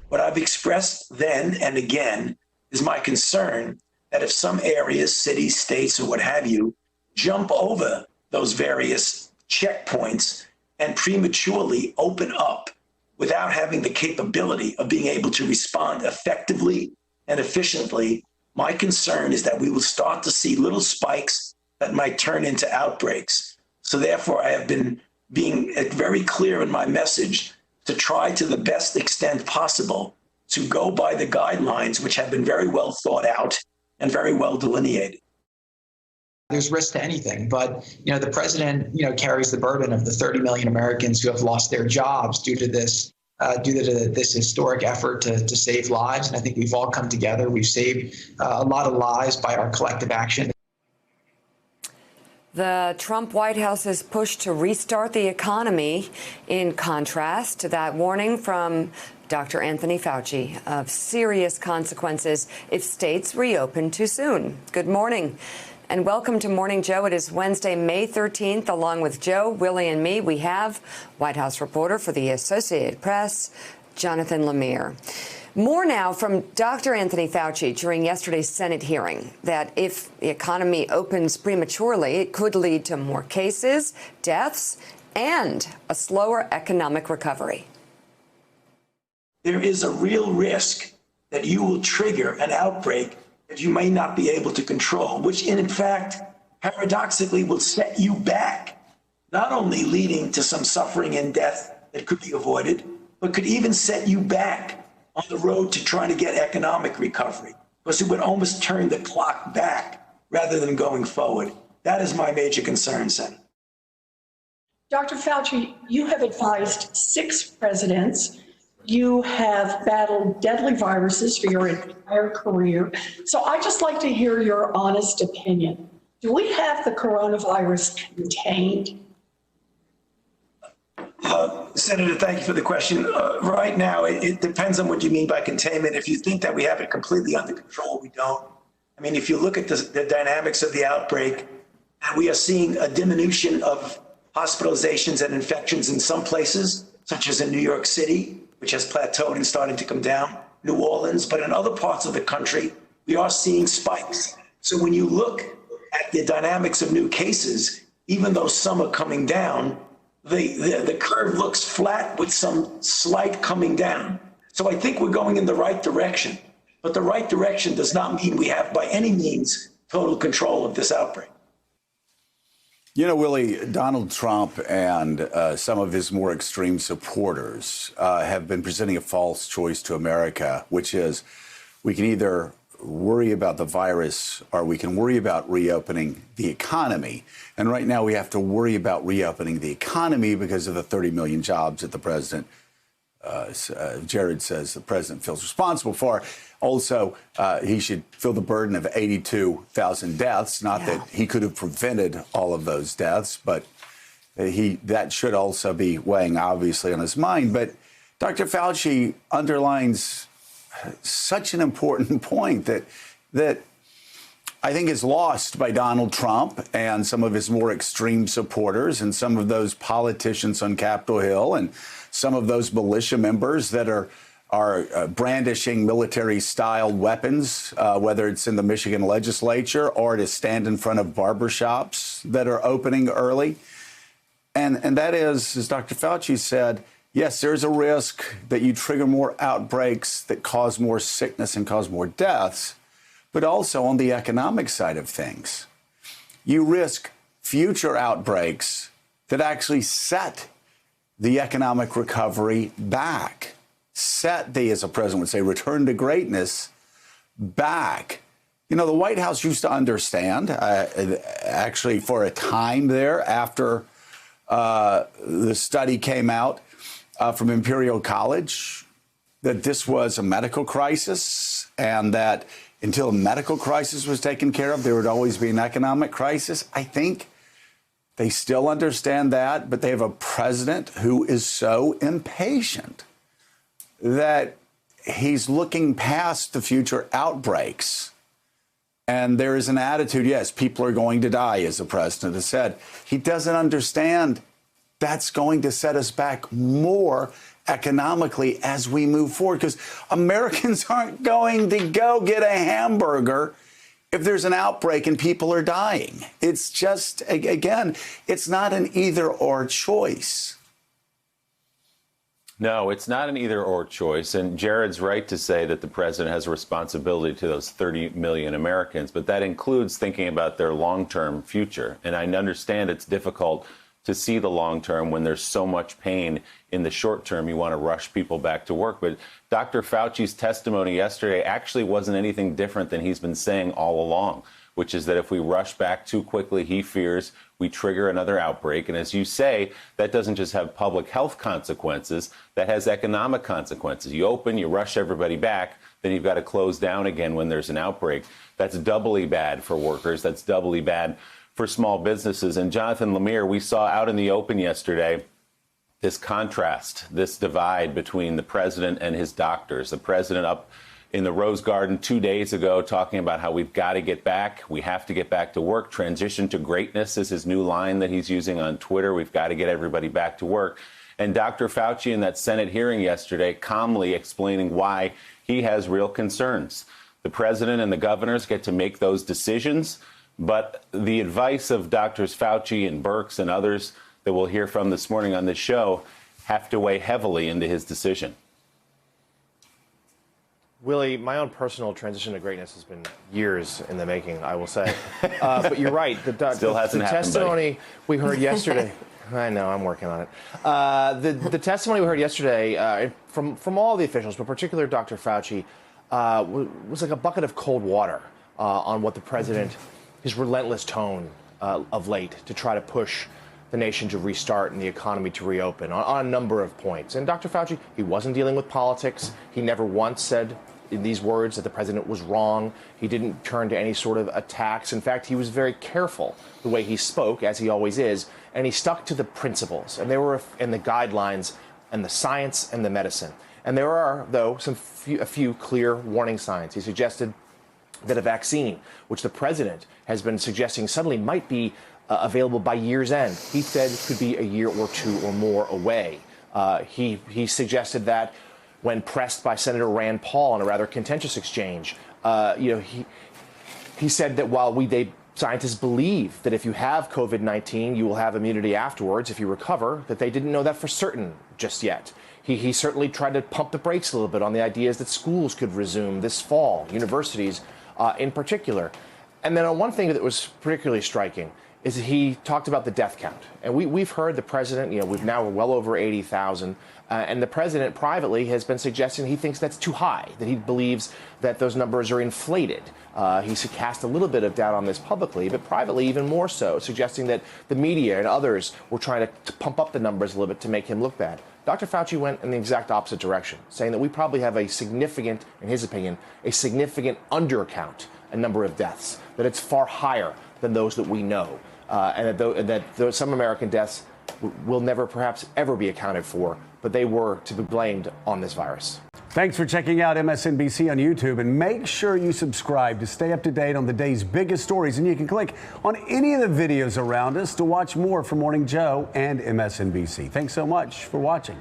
What I've expressed then and again is my concern that if some areas, cities, states, or what have you, jump over those various checkpoints and prematurely open up without having the capability of being able to respond effectively and efficiently, my concern is that we will start to see little spikes that might turn into outbreaks. So therefore, I have been being very clear in my message to try to the best extent possible to go by the guidelines, which have been very well thought out and very well delineated. There's risk to anything, but the president carries the burden of the 30 million Americans who have lost their jobs due to this historic effort to save lives. And I think we've all come together. We've saved a lot of lives by our collective action. The Trump White House's push to restart the economy, in contrast to that warning from Dr. Anthony Fauci of serious consequences if states reopen too soon. Good morning and welcome to Morning Joe. It is Wednesday, May 13th. Along with Joe, Willie, and me, we have White House reporter for the Associated Press, Jonathan Lemire. More now from Dr. Anthony Fauci during yesterday's Senate hearing that if the economy opens prematurely, it could lead to more cases, deaths, and a slower economic recovery. There is a real risk that you will trigger an outbreak that you may not be able to control, which in fact, paradoxically, will set you back, not only leading to some suffering and death that could be avoided, but could even set you back on the road to trying to get economic recovery, because it would almost turn the clock back rather than going forward. That is my major concern, Senator. Dr. Fauci, you have advised 6 presidents. You have battled deadly viruses for your entire career. So I'd just like to hear your honest opinion. Do we have the coronavirus contained? Senator, thank you for the question. Right now, it depends on what you mean by containment. If you think that we have it completely under control, we don't. I mean, if you look at the dynamics of the outbreak, we are seeing a diminution of hospitalizations and infections in some places, such as in New York City, which has plateaued and starting to come down, New Orleans, but in other parts of the country, we are seeing spikes. So when you look at the dynamics of new cases, even though some are coming down, the curve looks flat with some slight coming down. So I think we're going in the right direction, but the right direction does not mean we have by any means total control of this outbreak. You know, Willie, Donald Trump and some of his more extreme supporters have been presenting a false choice to America, which is we can either worry about the virus or we can worry about reopening the economy. And right now we have to worry about reopening the economy because of the 30 million jobs that the president, Jared says the president feels responsible for. Also, he should feel the burden of 82,000 deaths. Not that he could have prevented all of those deaths, but that should also be weighing obviously on his mind. But Dr. Fauci underlines such an important point that I think is lost by Donald Trump and some of his more extreme supporters and some of those politicians on Capitol Hill and some of those militia members that are brandishing military-style weapons, whether it's in the Michigan legislature or to stand in front of barbershops that are opening early. And that is, as Dr. Fauci said, yes, there's a risk that you trigger more outbreaks that cause more sickness and cause more deaths, but also on the economic side of things, you risk future outbreaks that actually set the economic recovery back. Set the, as the president would say, return to greatness back. You know, the White House used to understand, actually for a time there after the study came out from Imperial College, that this was a medical crisis and that until a medical crisis was taken care of, there would always be an economic crisis. I think they still understand that, but they have a president who is so impatient that he's looking past the future outbreaks. And there is an attitude, yes, people are going to die, as the president has said. He doesn't understand that's going to set us back more economically as we move forward, because Americans aren't going to go get a hamburger if there's an outbreak and people are dying. It's just, again, it's not an either or choice. No, it's not an either or choice. And Jared's right to say that the president has a responsibility to those 30 million Americans, but that includes thinking about their long-term future. And I understand it's difficult to see the long term when there's so much pain in the short term. You want to rush people back to work. But Dr. Fauci's testimony yesterday actually wasn't anything different than he's been saying all along, which is that if we rush back too quickly, he fears we trigger another outbreak. And as you say, that doesn't just have public health consequences, that has economic consequences. You open, you rush everybody back, then you've got to close down again when there's an outbreak. That's doubly bad for workers. That's doubly bad for small businesses. And Jonathan Lemire, we saw out in the open yesterday this contrast, this divide between the president and his doctors. The president up in the Rose Garden 2 days ago talking about how we've got to get back. We have to get back to work. Transition to greatness is his new line that he's using on Twitter. We've got to get everybody back to work. And Dr. Fauci in that Senate hearing yesterday calmly explaining why he has real concerns. The president and the governors get to make those decisions, but the advice of Drs. Fauci and Birx and others that we'll hear from this morning on this show have to weigh heavily into his decision. Willie, my own personal transition to greatness has been years in the making, I will say. But you're right. The testimony we heard yesterday. I know, I'm working on it. The testimony we heard yesterday from all the officials, but particularly Dr. Fauci, was like a bucket of cold water on what the president, his relentless tone of late to try to push the nation to restart and the economy to reopen on a number of points. And Dr. Fauci, he wasn't dealing with politics. He never once said in these words that the president was wrong. He didn't turn to any sort of attacks. In fact, he was very careful the way he spoke, as he always is, and he stuck to the principles. And they were in the guidelines and the science and the medicine. And there are, though, a few clear warning signs. He suggested that a vaccine, which the president has been suggesting suddenly might be available by year's end, he said could be a year or two or more away. He suggested that when pressed by Senator Rand Paul in a rather contentious exchange, he said that while scientists believe that if you have COVID-19, you will have immunity afterwards if you recover, that they didn't know that for certain just yet. He certainly tried to pump the brakes a little bit on the ideas that schools could resume this fall, universities in particular. And then one thing that was particularly striking is that he talked about the death count. And we've heard the president, we're well over 80,000. And the president privately has been suggesting he thinks that's too high, that he believes that those numbers are inflated. He's cast a little bit of doubt on this publicly, but privately even more so, suggesting that the media and others were trying to pump up the numbers a little bit to make him look bad. Dr. Fauci went in the exact opposite direction, saying that we probably have in his opinion, a significant undercount in number of deaths, that it's far higher than those that we know, and that some American deaths will never perhaps ever be accounted for, but they were to be blamed on this virus. Thanks for checking out MSNBC on YouTube, and make sure you subscribe to stay up to date on the day's biggest stories. And you can click on any of the videos around us to watch more from Morning Joe and MSNBC. Thanks so much for watching.